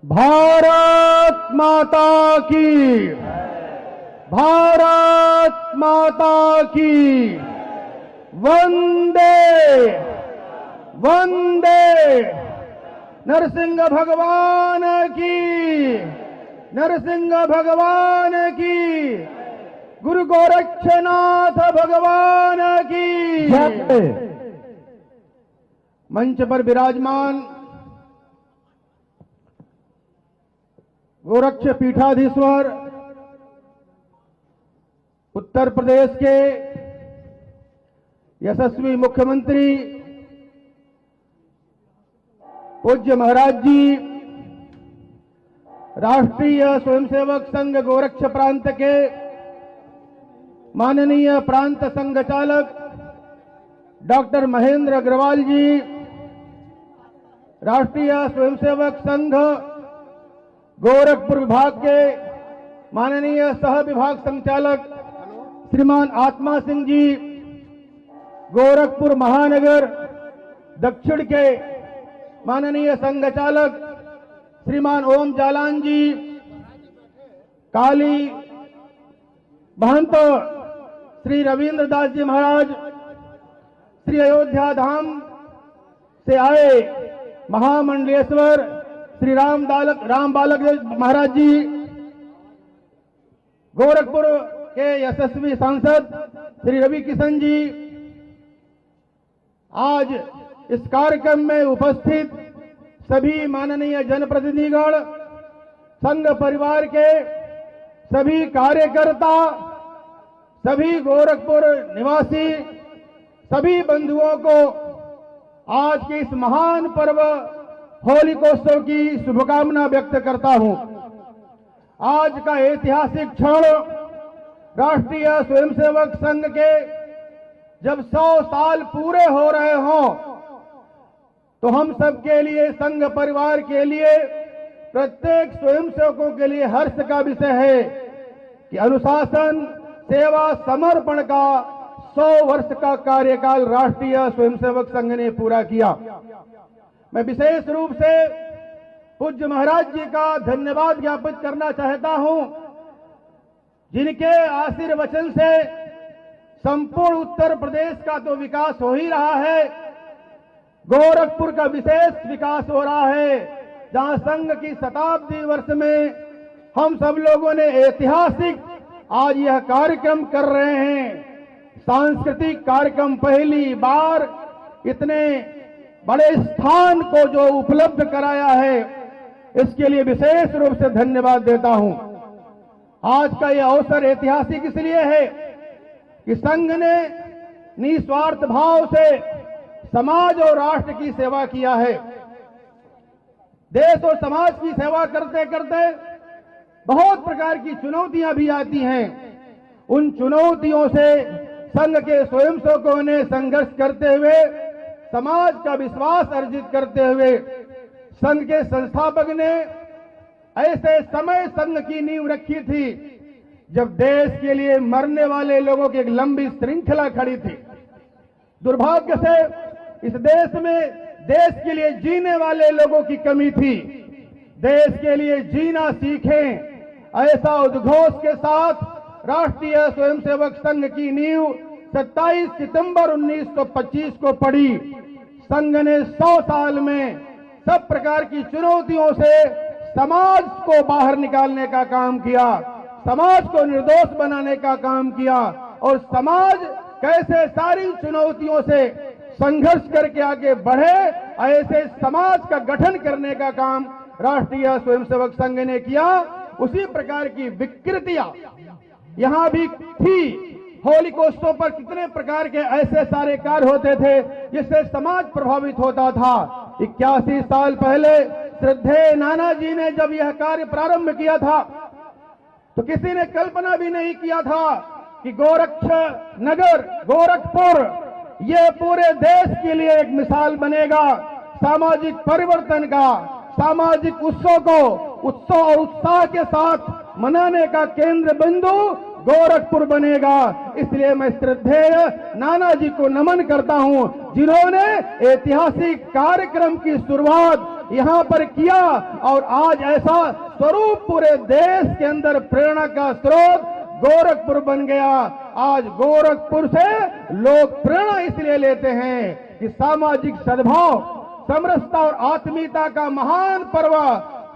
भारत माता की, भारत माता की, वंदे वंदे, नरसिंह भगवान की, नरसिंह भगवान की, गुरु गोरक्षनाथ भगवान की जय। मंच पर विराजमान गोरक्ष पीठाधीश्वर उत्तर प्रदेश के यशस्वी मुख्यमंत्री पूज्य महाराज जी, राष्ट्रीय स्वयंसेवक संघ गोरक्ष प्रांत के माननीय प्रांत संघ चालक डॉक्टर महेंद्र अग्रवाल जी, राष्ट्रीय स्वयंसेवक संघ गोरखपुर विभाग के माननीय सह विभाग संचालक श्रीमान आत्मा सिंह जी, गोरखपुर महानगर दक्षिण के माननीय संघ चालक श्रीमान ओम जालान जी, काली महंत श्री रविंद्र दास जी महाराज, श्री अयोध्या धाम से आए महामंडलेश्वर श्री राम बालक महाराज जी, गोरखपुर के यशस्वी सांसद श्री रवि किशन जी, आज इस कार्यक्रम में उपस्थित सभी माननीय जनप्रतिनिधिगण, संघ परिवार के सभी कार्यकर्ता, सभी गोरखपुर निवासी, सभी बंधुओं को आज के इस महान पर्व होलिकोत्सव की शुभकामना व्यक्त करता हूं। आज का ऐतिहासिक क्षण राष्ट्रीय स्वयंसेवक संघ के जब 100 साल पूरे हो रहे हों, तो हम सबके लिए, संघ परिवार के लिए, प्रत्येक स्वयंसेवकों के लिए हर्ष का विषय है कि अनुशासन, सेवा, समर्पण का 100 वर्ष का कार्यकाल राष्ट्रीय स्वयंसेवक संघ ने पूरा किया। मैं विशेष रूप से पूज्य महाराज जी का धन्यवाद ज्ञापित करना चाहता हूं, जिनके आशीर्वचन से संपूर्ण उत्तर प्रदेश का तो विकास हो ही रहा है, गोरखपुर का विशेष विकास हो रहा है, जहां संघ की शताब्दी वर्ष में हम सब लोगों ने ऐतिहासिक आज यह कार्यक्रम कर रहे हैं। सांस्कृतिक कार्यक्रम पहली बार इतने बड़े स्थान को जो उपलब्ध कराया है, इसके लिए विशेष रूप से धन्यवाद देता हूं। आज का यह अवसर ऐतिहासिक इसलिए है कि संघ ने निस्वार्थ भाव से समाज और राष्ट्र की सेवा किया है। देश और समाज की सेवा करते करते बहुत प्रकार की चुनौतियां भी आती हैं। उन चुनौतियों से संघ के स्वयंसेवकों ने संघर्ष करते हुए, समाज का विश्वास अर्जित करते हुए, संघ के संस्थापक ने ऐसे समय संघ की नींव रखी थी जब देश के लिए मरने वाले लोगों की एक लंबी श्रृंखला खड़ी थी। दुर्भाग्य से इस देश में देश के लिए जीने वाले लोगों की कमी थी। देश के लिए जीना सीखें, ऐसा उद्घोष के साथ राष्ट्रीय स्वयंसेवक संघ की नींव 27 सितंबर 1925 को पड़ी। संघ ने 100 साल में सब प्रकार की चुनौतियों से समाज को बाहर निकालने का काम किया, समाज को निर्दोष बनाने का काम किया, और समाज कैसे सारी चुनौतियों से संघर्ष करके आगे बढ़े, ऐसे समाज का गठन करने का काम राष्ट्रीय स्वयंसेवक संघ ने किया। उसी प्रकार की विकृतियां यहां भी थी। होलिकोत्सव पर कितने प्रकार के ऐसे सारे कार्य होते थे जिससे समाज प्रभावित होता था। 81 साल पहले श्रद्धेय नाना जी ने जब यह कार्य प्रारंभ किया था, तो किसी ने कल्पना भी नहीं किया था कि गोरक्ष नगर गोरखपुर ये पूरे देश के लिए एक मिसाल बनेगा सामाजिक परिवर्तन का, सामाजिक उत्सव को उत्सव और उत्साह के साथ मनाने का केंद्र बिंदु गोरखपुर बनेगा। इसलिए मैं श्रद्धेय नाना जी को नमन करता हूं, जिन्होंने ऐतिहासिक कार्यक्रम की शुरुआत यहां पर किया और आज ऐसा स्वरूप पूरे देश के अंदर प्रेरणा का स्रोत गोरखपुर बन गया। आज गोरखपुर से लोग प्रेरणा इसलिए लेते हैं कि सामाजिक सद्भाव, समरसता और आत्मीयता का महान पर्व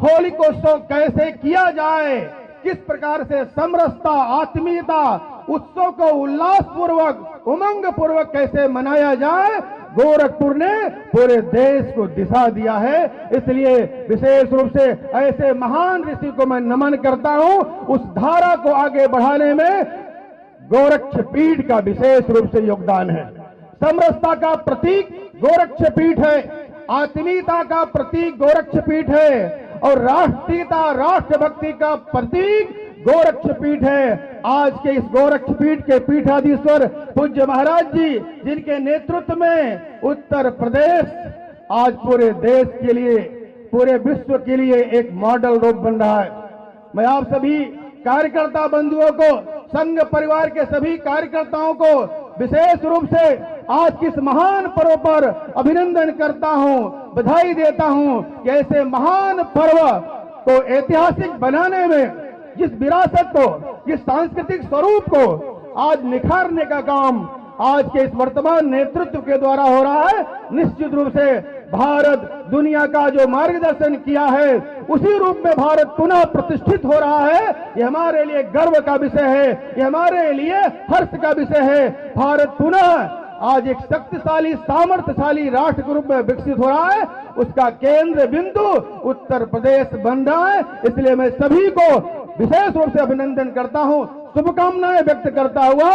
होलिकोत्सव कैसे किया जाए, किस प्रकार से समरसता, आत्मीयता उत्सव को उल्लासपूर्वक, उमंग पूर्वक कैसे मनाया जाए, गोरखपुर ने पूरे देश को दिशा दिया है। इसलिए विशेष रूप से ऐसे महान ऋषि को मैं नमन करता हूं। उस धारा को आगे बढ़ाने में गोरक्षपीठ का विशेष रूप से योगदान है। समरसता का प्रतीक गोरक्षपीठ है, आत्मीयता का प्रतीक गोरक्षपीठ है और राष्ट्रीयता, राष्ट्रभक्ति का प्रतीक गोरक्षपीठ है। आज के इस गोरक्षपीठ के पीठाधीश्वर पूज्य महाराज जी, जिनके नेतृत्व में उत्तर प्रदेश आज पूरे देश के लिए, पूरे विश्व के लिए एक मॉडल रूप बन रहा है। मैं आप सभी कार्यकर्ता बंधुओं को, संघ परिवार के सभी कार्यकर्ताओं को विशेष रूप से आज किस महान पर्व पर अभिनंदन करता हूं, बधाई देता हूं कि ऐसे महान पर्व को ऐतिहासिक बनाने में, जिस विरासत को, जिस सांस्कृतिक स्वरूप को आज निखारने का काम आज के इस वर्तमान नेतृत्व के द्वारा हो रहा है। निश्चित रूप से भारत दुनिया का जो मार्गदर्शन किया है, उसी रूप में भारत पुनः प्रतिष्ठित हो रहा है। यह हमारे लिए गर्व का विषय है, यह हमारे लिए हर्ष का विषय है। भारत पुनः आज एक शक्तिशाली, सामर्थ्यशाली राष्ट्र के रूप में विकसित हो रहा है। उसका केंद्र बिंदु उत्तर प्रदेश बन रहा है। इसलिए मैं सभी को विशेष रूप से अभिनंदन करता हूं, शुभकामनाएं व्यक्त करता हुआ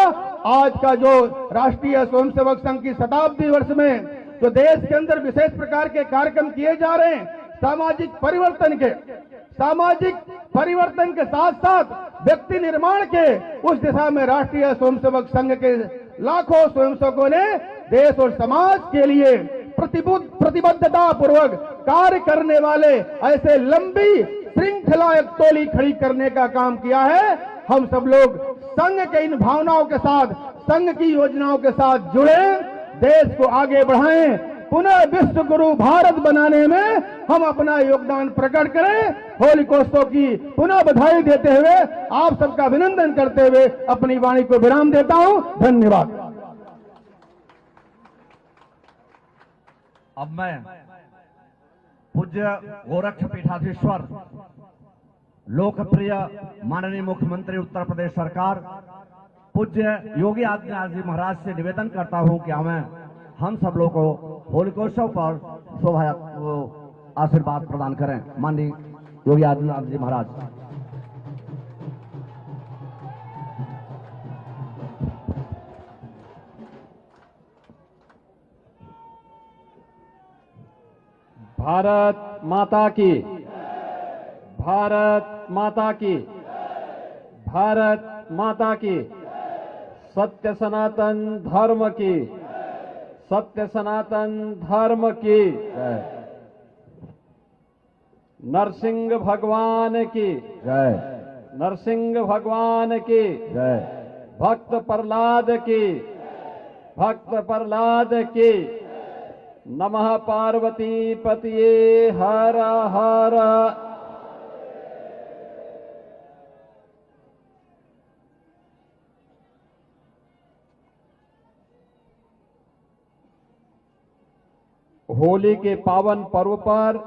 आज का जो राष्ट्रीय स्वयंसेवक संघ की शताब्दी वर्ष में जो देश के अंदर विशेष प्रकार के कार्यक्रम किए जा रहे हैं, सामाजिक परिवर्तन के साथ साथ व्यक्ति निर्माण के, उस दिशा में राष्ट्रीय स्वयंसेवक संघ के लाखों स्वयंसेवकों ने देश और समाज के लिए प्रतिबद्धता पूर्वक कार्य करने वाले ऐसे लंबी श्रृंखला, एक टोली खड़ी करने का काम किया है। हम सब लोग संघ के इन भावनाओं के साथ, संघ की योजनाओं के साथ जुड़े, देश को आगे बढ़ाएं, पुनः विश्व गुरु भारत बनाने में हम अपना योगदान प्रकट करें। होलिकोत्सव की पुनः बधाई देते हुए, आप सबका अभिनंदन करते हुए अपनी वाणी को विराम देता हूं। धन्यवाद। अब मैं पूज्य गोरक्ष पीठाधीश्वर, लोकप्रिय माननीय मुख्यमंत्री उत्तर प्रदेश सरकार पूज्य योगी आदित्यनाथ जी महाराज से निवेदन करता हूं कि हम सब लोग को होलिकोत्सव पर शोभा आशीर्वाद प्रदान करें। माननीय योगी आदित्यनाथ जी महाराज। भारत माता की, भारत माता की, भारत माता की, सत्य सनातन धर्म की, सत्य सनातन धर्म की, नरसिंह भगवान की जय, नरसिंह भगवान की जय, भक्त प्रहलाद की, भक्त प्रहलाद की। नमः पार्वती पतिये हर हर। होली के पावन पर्व पर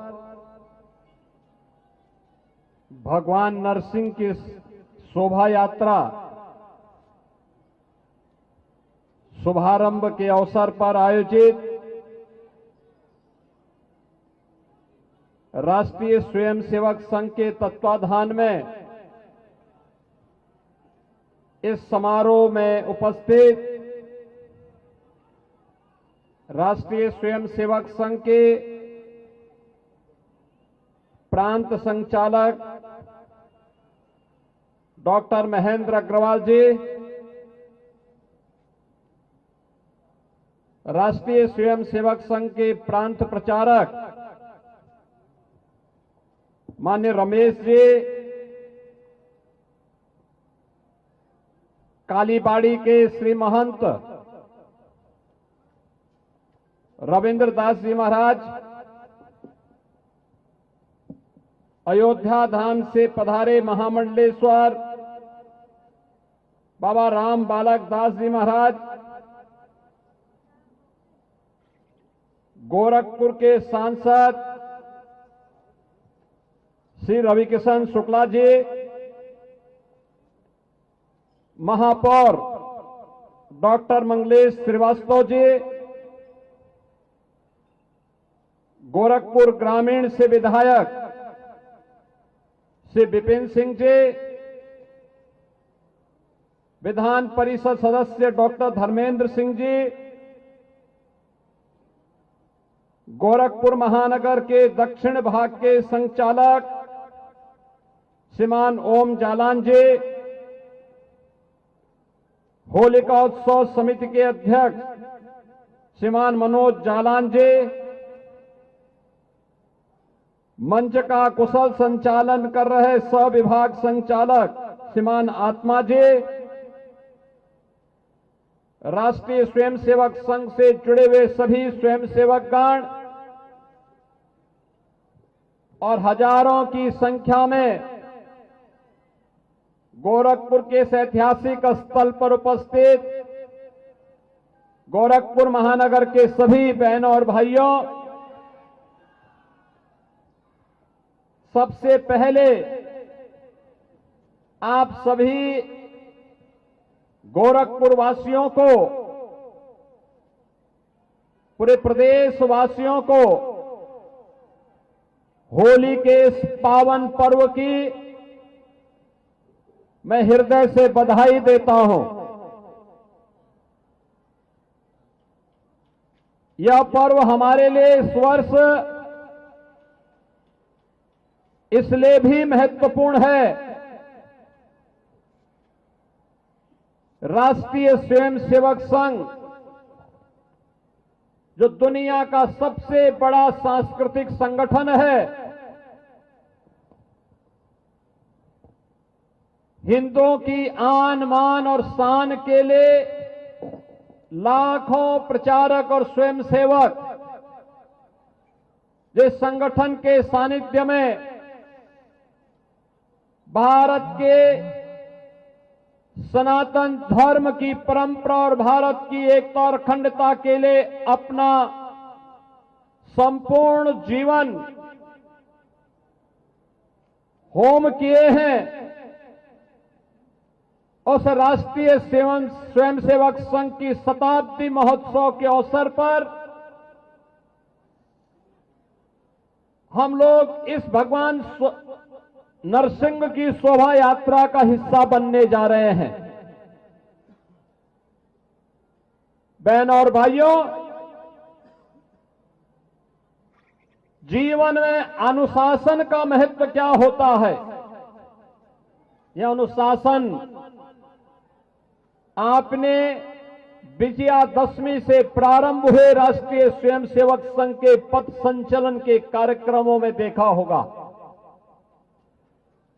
भगवान नरसिंह की शोभा यात्रा शुभारंभ के अवसर पर आयोजित राष्ट्रीय स्वयंसेवक संघ के तत्वाधान में इस समारोह में उपस्थित राष्ट्रीय स्वयंसेवक संघ के प्रांत संचालक डॉक्टर महेंद्र अग्रवाल जी, राष्ट्रीय स्वयंसेवक संघ के प्रांत प्रचारक माननीय रमेश जी, कालीबाड़ी के श्री महंत रविंद्र दास जी महाराज, अयोध्या धाम से पधारे महामंडलेश्वर बाबा राम बालक दास जी महाराज, गोरखपुर के सांसद श्री रविकिशन शुक्ला जी, महापौर डॉक्टर मंगलेश श्रीवास्तव जी, गोरखपुर ग्रामीण से विधायक श्री विपिन सिंह जी, विधान परिषद सदस्य डॉक्टर धर्मेंद्र सिंह जी, गोरखपुर महानगर के दक्षिण भाग के संचालक श्रीमान ओम जालान जी, होलिका उत्सव समिति के अध्यक्ष श्रीमान मनोज जालान जी, मंच का कुशल संचालन कर रहे सविभाग संचालक श्रीमान आत्मा जी, राष्ट्रीय स्वयंसेवक संघ से जुड़े हुए सभी स्वयंसेवकगण और हजारों की संख्या में गोरखपुर के इस ऐतिहासिक स्थल पर उपस्थित गोरखपुर महानगर के सभी बहनों और भाइयों, सबसे पहले आप सभी गोरखपुर वासियों को, पूरे प्रदेश वासियों को होली के इस पावन पर्व की मैं हृदय से बधाई देता हूं। यह पर्व हमारे लिए इस वर्ष इसलिए भी महत्वपूर्ण है, राष्ट्रीय स्वयंसेवक संघ जो दुनिया का सबसे बड़ा सांस्कृतिक संगठन है, हिंदुओं की आन मान और शान के लिए लाखों प्रचारक और स्वयंसेवक जिस संगठन के सानिध्य में भारत के सनातन धर्म की परंपरा और भारत की एकता और अखंडता के लिए अपना संपूर्ण जीवन होम किए हैं, उस राष्ट्रीय स्वयंसेवक संघ की शताब्दी महोत्सव के अवसर पर हम लोग इस भगवान नरसिंह की शोभा यात्रा का हिस्सा बनने जा रहे हैं। बहनों और भाइयों, जीवन में अनुशासन का महत्व क्या होता है? यह अनुशासन आपने विजयादशमी से प्रारंभ हुए राष्ट्रीय स्वयंसेवक संघ के पथ संचलन के कार्यक्रमों में देखा होगा।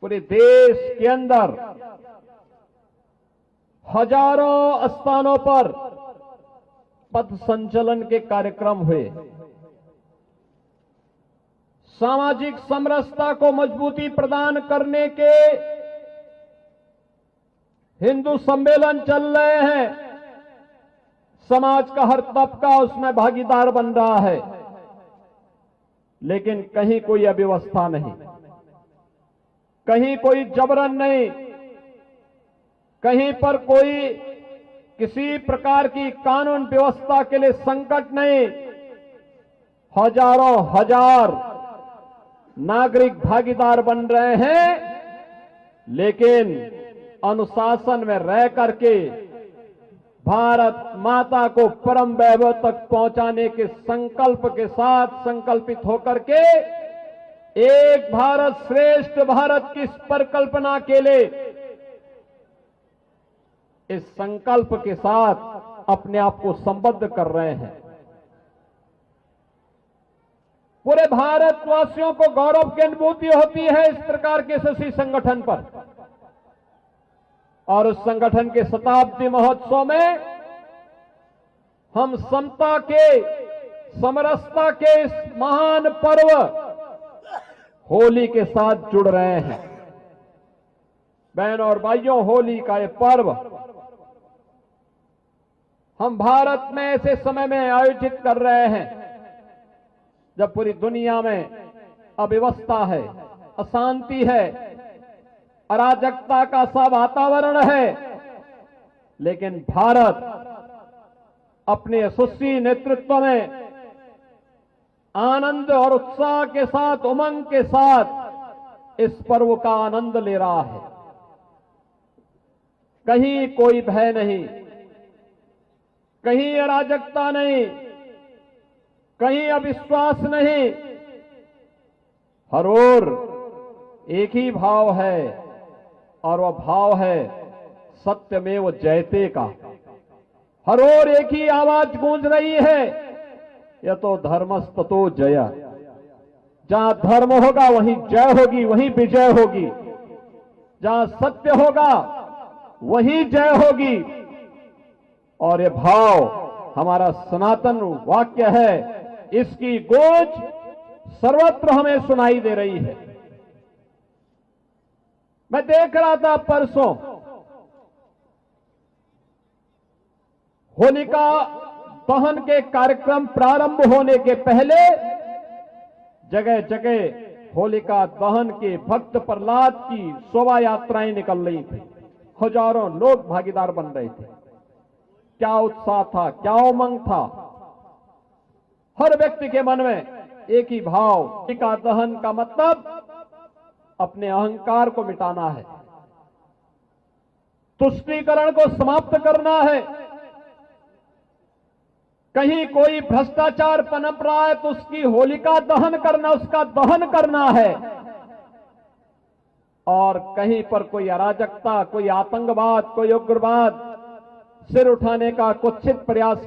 पूरे देश के अंदर हजारों स्थानों पर पथ संचलन के कार्यक्रम हुए। सामाजिक समरसता को मजबूती प्रदान करने के हिंदू सम्मेलन चल रहे हैं। समाज का हर तबका उसमें भागीदार बन रहा है, लेकिन कहीं कोई अव्यवस्था नहीं, कहीं कोई जबरन नहीं, कहीं पर कोई किसी प्रकार की कानून व्यवस्था के लिए संकट नहीं। हजारों हजार नागरिक भागीदार बन रहे हैं, लेकिन अनुशासन में रह करके भारत माता को परम वैभव तक पहुंचाने के संकल्प के साथ संकल्पित होकर के एक भारत श्रेष्ठ भारत की इस परिकल्पना के लिए इस संकल्प के साथ अपने आप को संबद्ध कर रहे हैं। पूरे भारतवासियों को गौरव की अनुभूति होती है इस प्रकार के यशस्वी संगठन पर, और उस संगठन के शताब्दी महोत्सव में हम समता के, समरसता के इस महान पर्व होली के साथ जुड़ रहे हैं। बहनों और भाइयों, होली का ये पर्व हम भारत में ऐसे समय में आयोजित कर रहे हैं जब पूरी दुनिया में अव्यवस्था है, अशांति है, अराजकता का सा वातावरण है। लेकिन भारत अपने यशस्वी नेतृत्व में आनंद और उत्साह के साथ, उमंग के साथ इस पर्व का आनंद ले रहा है। कहीं कोई भय नहीं, कहीं अराजकता नहीं, कहीं अविश्वास नहीं, हर ओर एक ही भाव है और वह भाव है सत्यमेव जयते का। हर ओर एक ही आवाज गूंज रही है, यह तो धर्मस्ततो जय। जहां धर्म होगा वहीं जय होगी, वहीं विजय होगी। जहां सत्य होगा वहीं जय होगी। और यह भाव हमारा सनातन वाक्य है, इसकी गूंज सर्वत्र हमें सुनाई दे रही है। मैं देख रहा था परसों होलिका दहन के कार्यक्रम प्रारंभ होने के पहले जगह जगह होलिका दहन के भक्त प्रहलाद की शोभा यात्राएं निकल रही थी। हजारों लोग भागीदार बन रहे थे। क्या उत्साह था, क्या उमंग था। हर व्यक्ति के मन में एक ही भाव, होलिका दहन का मतलब अपने अहंकार को मिटाना है, तुष्टीकरण को समाप्त करना है। कहीं कोई भ्रष्टाचार पनप रहा है तो उसकी होलिका दहन करना, उसका दहन करना है। और कहीं पर कोई अराजकता, कोई आतंकवाद, कोई उग्रवाद सिर उठाने का कुत्सित प्रयास